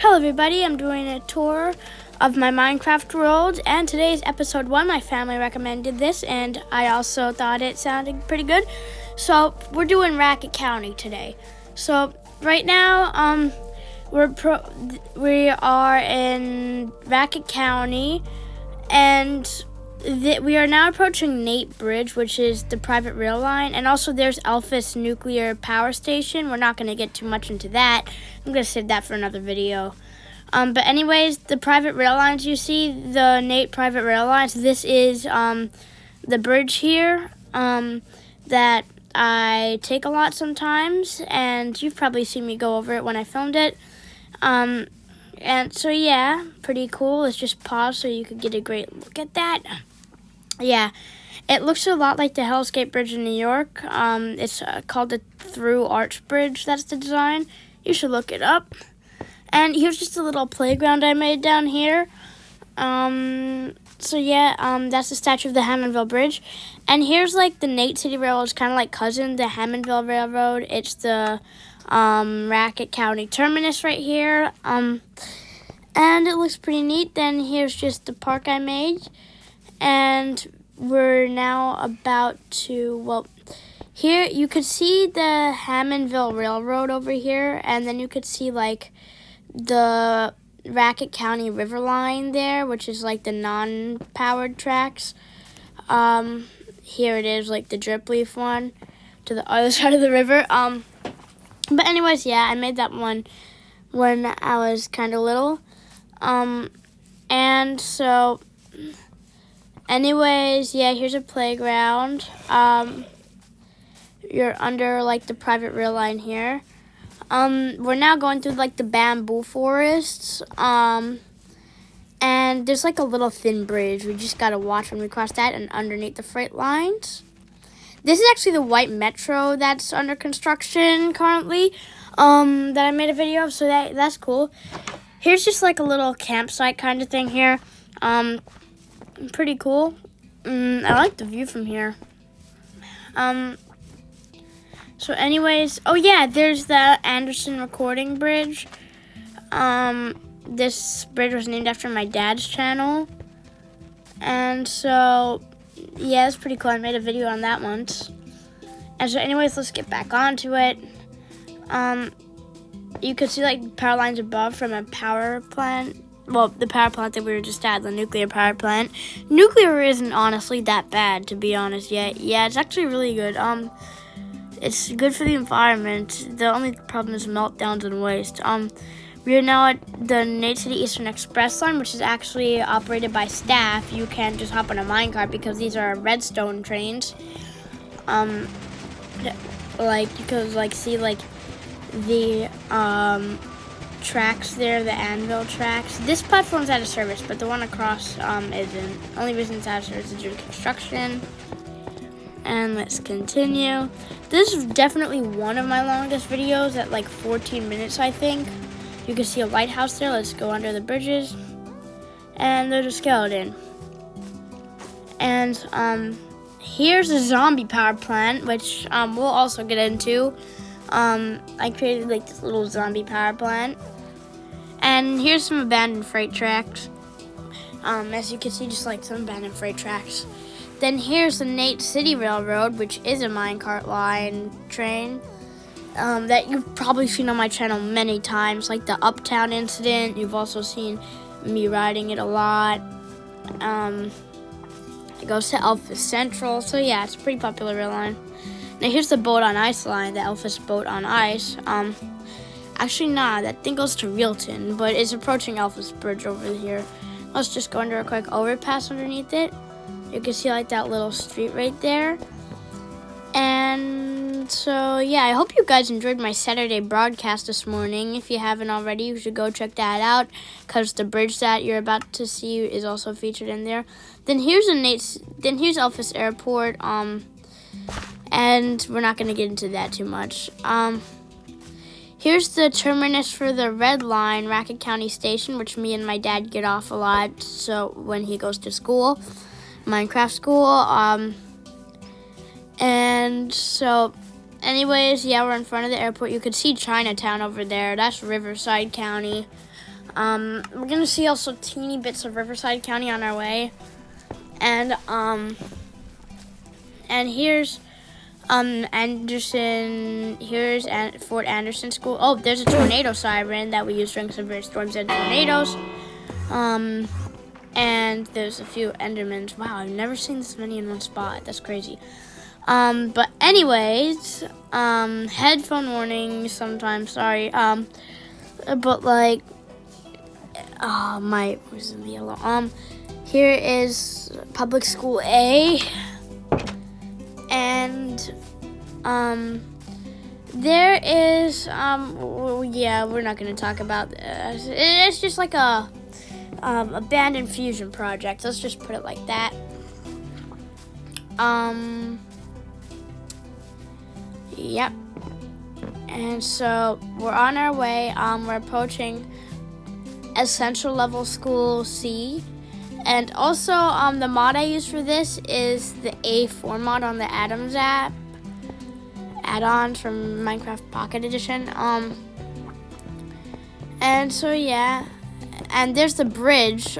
Hello everybody, I'm doing a tour of my Minecraft world, and today's episode 1. My family recommended this, and I also thought it sounded pretty good. So we're doing Racket County today. So right now, we are in Racket County, and we are now approaching Nate Bridge, which is the private rail line, and also there's Elphis Nuclear Power Station. We're not going to get too much into that. I'm going to save that for another video. But anyways, the private rail lines you see, the Nate private rail lines, this is the bridge here that I take a lot sometimes, and you've probably seen me go over it when I filmed it. And so yeah, pretty cool. Let's just pause so you could get a great look at that. Yeah, it looks a lot like the Hell's Gate Bridge in New York. It's called the Through Arch Bridge. That's the design. You should look it up. And here's just a little playground I made down here. So yeah, that's the statue of the Hammondville Bridge. And here's like the Nate City Railroad. It's kind of like cousin, the Hammondville Railroad. It's the Racket County terminus right here. And it looks pretty neat. Then here's just the park I made. And we're now about to, well, here you could see the Hammondville Railroad over here. And then you could see like the Racket County River line there, which is like the non-powered tracks. Here it is, like the drip leaf one to the other side of the river. But anyways, yeah, I made that one when I was kind of little. And so, anyways, yeah, here's a playground. You're under like the private rail line here. We're now going through like the bamboo forests. And there's like a little thin bridge. We just gotta watch when we cross that and underneath the freight lines. This is actually the white metro that's under construction currently, that I made a video of, so that's cool. Here's just like a little campsite kind of thing here. Pretty cool. I like the view from here. So anyways, oh yeah, there's the Anderson Recording Bridge. This bridge was named after my dad's channel. And so, yeah, it's pretty cool. I made a video on that once. And so anyways, let's get back onto it. You could see like power lines above from a power plant. Well, the power plant that we were just at, the nuclear power plant. Nuclear isn't honestly that bad, to be honest, yet. Yeah, it's actually really good. It's good for the environment. The only problem is meltdowns and waste. We are now at the Nate City Eastern Express line, which is actually operated by staff. You can't just hop on a minecart because these are redstone trains. Like you could like see like the tracks there, the anvil tracks. This platform's out of service, but the one across isn't. Only reason it's out of service is due to construction. And let's continue. This is definitely one of my longest videos at like 14 minutes, I think. You can see a lighthouse there. Let's go under the bridges. And there's a skeleton. And here's a zombie power plant, which we'll also get into. I created like this little zombie power plant. And here's some abandoned freight tracks. As you can see, just like some abandoned freight tracks. Then here's the Nate City Railroad, which is a minecart line train that you've probably seen on my channel many times, like the Uptown incident. You've also seen me riding it a lot. It goes to Elphis Central, so yeah, it's a pretty popular rail line. Now here's the Boat on Ice line, the Elphis Boat on Ice. Actually, nah, that thing goes to Realton, but it's approaching Elphis Bridge over here. Let's just go under a quick overpass underneath it. You can see like that little street right there. And so, yeah, I hope you guys enjoyed my Saturday broadcast this morning. If you haven't already, you should go check that out, because the bridge that you're about to see is also featured in there. Then here's here's Elphis Airport. And we're not going to get into that too much. Here's the terminus for the Red Line, Racket County Station, which me and my dad get off a lot. So when he goes to school. Minecraft school. And so anyways, yeah, we're in front of the airport. You could see Chinatown over there. That's Riverside County. We're gonna see also teeny bits of Riverside County on our way, and here's Anderson. Here's Fort Anderson School. Oh, there's a tornado siren that we use during severe storms and tornadoes. And there's a few Endermans. Wow, I've never seen this many in one spot. That's crazy. But anyways, headphone warning sometimes, sorry. But like, where's the yellow? Here is public school A. And, there is, yeah, we're not going to talk about this. It's just like a abandoned fusion project. Let's just put it like that. Yep. And so we're on our way. We're approaching Essential Level School C. And also, the mod I use for this is the A4 mod on the Adams app. Add-ons from Minecraft Pocket Edition. And so, yeah. And there's the bridge.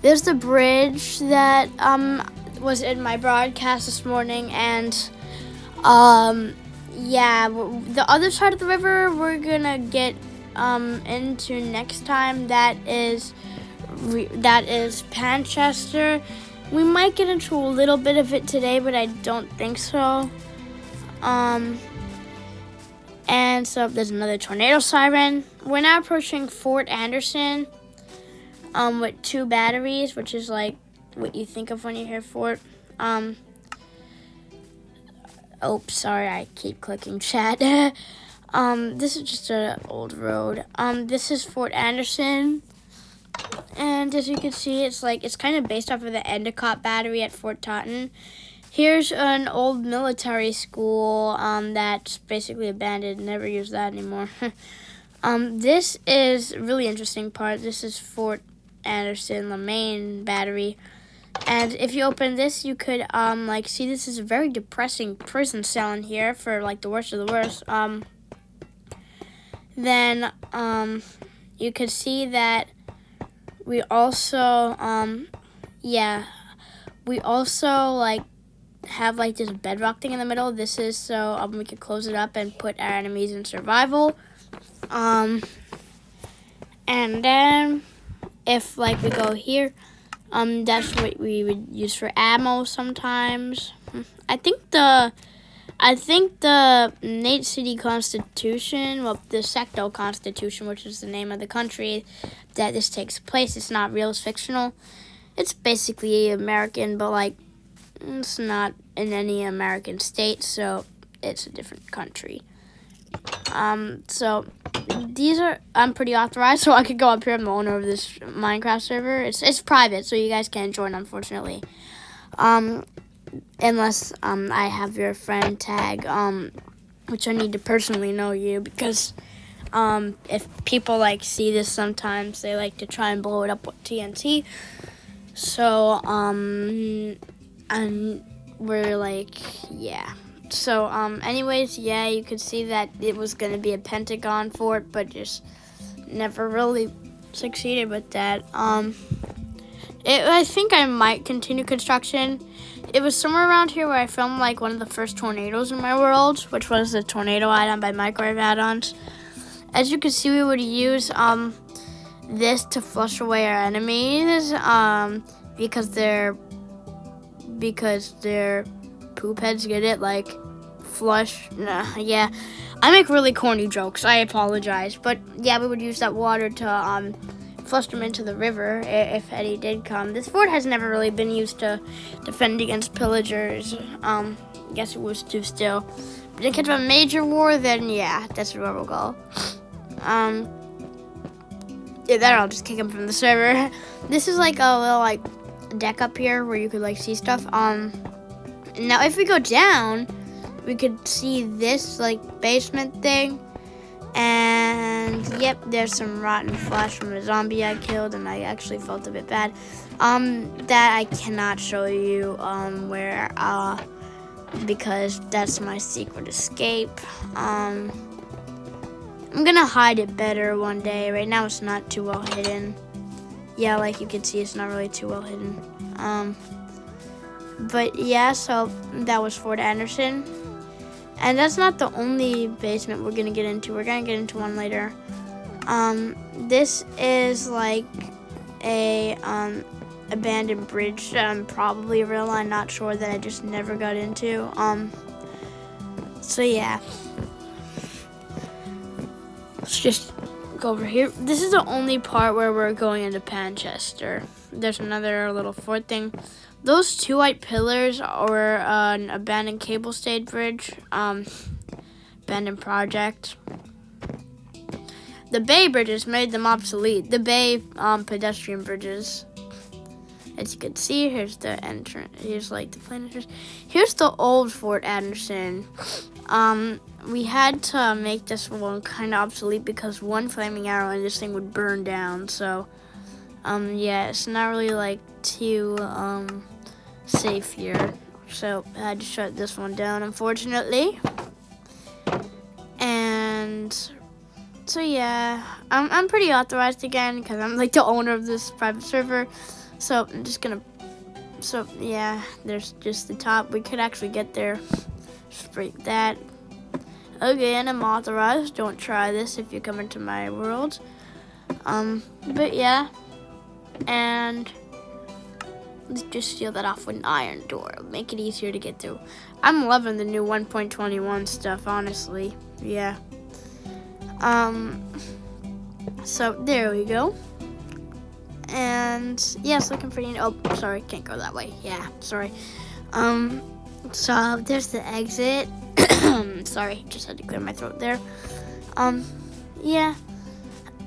There's the bridge that was in my broadcast this morning, and yeah, the other side of the river we're gonna get into next time. That is Panchester. We might get into a little bit of it today, but I don't think so. And so there's another tornado siren. We're now approaching Fort Anderson with 2 batteries, which is like what you think of when you hear fort. Oops, sorry, I keep clicking chat. This is just an old road. This is Fort Anderson. And as you can see, it's kind of based off of the Endicott battery at Fort Totten. Here's an old military school that's basically abandoned. Never use that anymore. This is a really interesting part. This is Fort Anderson, the main battery. And if you open this, you could see this is a very depressing prison cell in here for like the worst of the worst. Then you could see that we also have like this bedrock thing in the middle. This is so we could close it up and put our enemies in survival. And then if like we go here, that's what we would use for ammo sometimes. I think the Nate City Constitution, well, the Secto Constitution, which is the name of the country that this takes place, it's not real, it's fictional. It's basically American, but like it's not in any American state, so it's a different country. So these are, I'm pretty authorized, so I could go up here. I'm the owner of this Minecraft server. It's private, so you guys can't join, unfortunately. Unless I have your friend tag, which I need to personally know you, because if people like see this sometimes, they like to try and blow it up with TNT. So and we're like, yeah. So anyways, yeah, you could see that it was gonna be a Pentagon fort, but just never really succeeded with that. I think I might continue construction. It was somewhere around here where I filmed like one of the first tornadoes in my world, which was the tornado add-on by Microwave Add-ons. As you can see, we would use this to flush away our enemies, because their poop heads, get it, like flush. Yeah, I make really corny jokes, I apologize, but yeah, we would use that water to flush them into the river if any did come. This fort has never really been used to defend against pillagers. I guess it was too still. But in case of a major war, then yeah, that's where we'll go. Yeah, then I'll just kick him from the server. This is like a little like deck up here where you could like see stuff. Now if we go down, we could see this like basement thing. And yep, there's some rotten flesh from a zombie I killed, and I actually felt a bit bad. That I cannot show you where because that's my secret escape. I'm gonna hide it better one day. Right now it's not too well hidden. Yeah, like you can see, it's not really too well hidden. But yeah, so that was Fort Anderson. And that's not the only basement we're gonna get into. We're gonna get into one later. This is like a abandoned bridge, probably real. I'm not sure, that I just never got into. So yeah. Let's just go over here. This is the only part where we're going into Manchester. There's another little fort thing. Those two white pillars are an abandoned cable stayed bridge, abandoned project. The Bay bridges made them obsolete. The Bay pedestrian bridges. As you can see, here's the entrance. Here's like the plane entrance. Here's the old Fort Anderson. We had to make this one kind of obsolete because one flaming arrow and this thing would burn down. So, yeah, it's not really like too safe here. So I had to shut this one down, unfortunately. And so yeah, I'm pretty authorized again because I'm like the owner of this private server. So I'm just gonna. So yeah, there's just the top. We could actually get there. Just break that. Again, I'm authorized. Don't try this if you come into my world. But yeah, and let's just seal that off with an iron door. Make it easier to get through. I'm loving the new 1.21 stuff, honestly. Yeah. So there we go. And yes, looking pretty. Oh, sorry, can't go that way. Yeah, sorry. So there's the exit. Sorry, just had to clear my throat there. Yeah.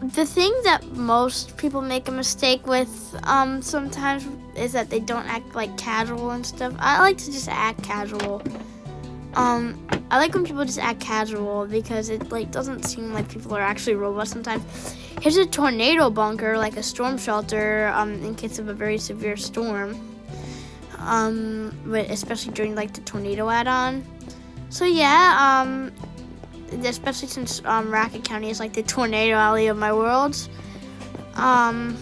The thing that most people make a mistake with sometimes is that they don't act like casual and stuff. I like to just act casual. I like when people just act casual because it like doesn't seem like people are actually robots sometimes. Here's a tornado bunker, like a storm shelter, in case of a very severe storm. But especially during like the tornado add-on. So yeah, especially since Racket County is like the tornado alley of my world. And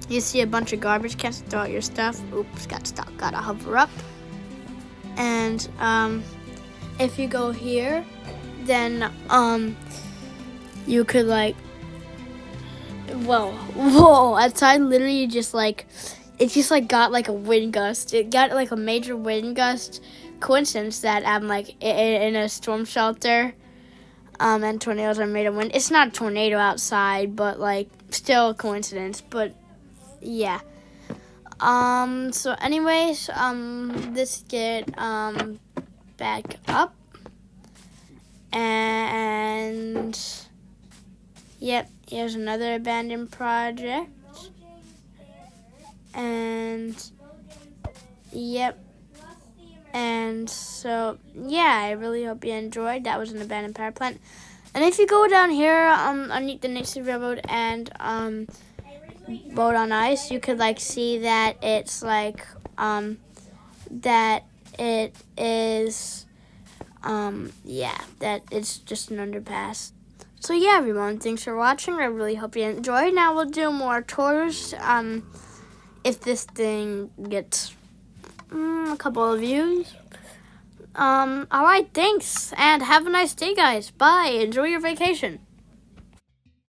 you see a bunch of garbage cans to throw out your stuff. Oops, got stuck. Gotta hover up. And if you go here, then you could like, whoa! Outside, literally just like, it just like got like a wind gust. It got like a major wind gust. Coincidence that I'm like in a storm shelter, and tornadoes are made of wind. It's not a tornado outside, but like still a coincidence. But yeah. So anyways, let's get back up, and yep, here's another abandoned project, and yep. And so, yeah, I really hope you enjoyed. That was an abandoned power plant. And if you go down here underneath the Nixie Railroad and Boat on Ice, you could, like, see that it's, like, that it is, yeah, that it's just an underpass. So, yeah, everyone, thanks for watching. I really hope you enjoyed. Now we'll do more tours, if this thing gets a couple of views. Alright, thanks, and have a nice day, guys. Bye. Enjoy your vacation.